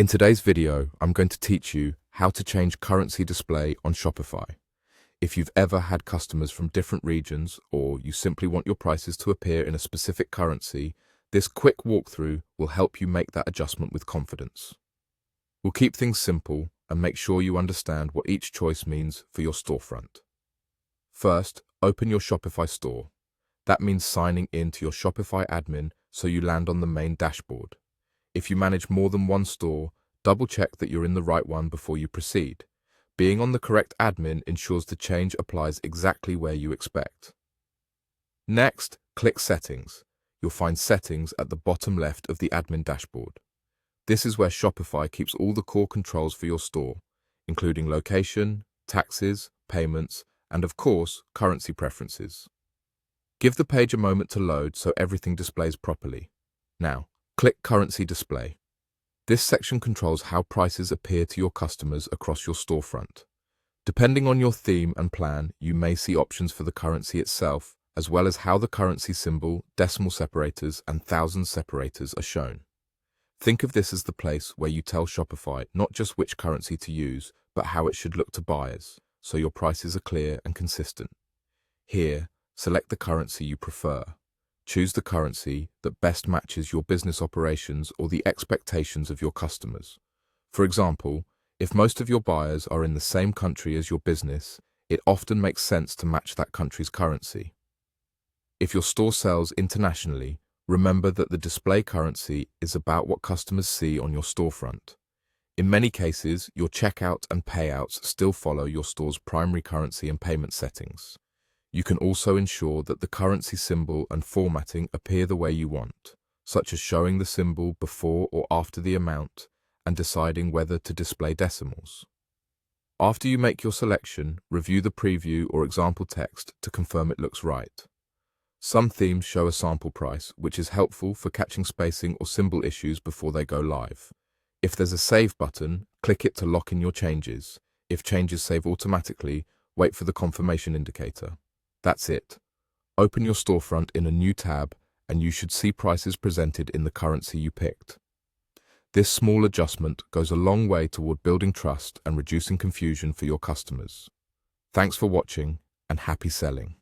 In today's video, I'm going to teach you how to change currency display on Shopify. If you've ever had customers from different regions or you simply want your prices to appear in a specific currency, this quick walkthrough will help you make that adjustment with confidence. We'll keep things simple and make sure you understand what each choice means for your storefront. First, open your Shopify store. That means signing in to your Shopify admin so you land on the main dashboard. If you manage more than one store, double-check that you're in the right one before you proceed. Being on the correct admin ensures the change applies exactly where you expect. Next, click Settings. You'll find Settings at the bottom left of the admin dashboard. This is where Shopify keeps all the core controls for your store, including location, taxes, payments, and of course, currency preferences. Give the page a moment to load so everything displays properly. Now, click Currency Display. This section controls how prices appear to your customers across your storefront. Depending on your theme and plan, you may see options for the currency itself, as well as how the currency symbol, decimal separators, and thousands separators are shown. Think of this as the place where you tell Shopify not just which currency to use, but how it should look to buyers, so your prices are clear and consistent. Here, select the currency you prefer. Choose the currency that best matches your business operations or the expectations of your customers. For example, if most of your buyers are in the same country as your business, it often makes sense to match that country's currency. If your store sells internationally, remember that the display currency is about what customers see on your storefront. In many cases, your checkout and payouts still follow your store's primary currency and payment settings. You can also ensure that the currency symbol and formatting appear the way you want, such as showing the symbol before or after the amount and deciding whether to display decimals. After you make your selection, review the preview or example text to confirm it looks right. Some themes show a sample price, which is helpful for catching spacing or symbol issues before they go live. If there's a Save button, click it to lock in your changes. If changes save automatically, wait for the confirmation indicator. That's it. Open your storefront in a new tab and you should see prices presented in the currency you picked. This small adjustment goes a long way toward building trust and reducing confusion for your customers. Thanks for watching and happy selling.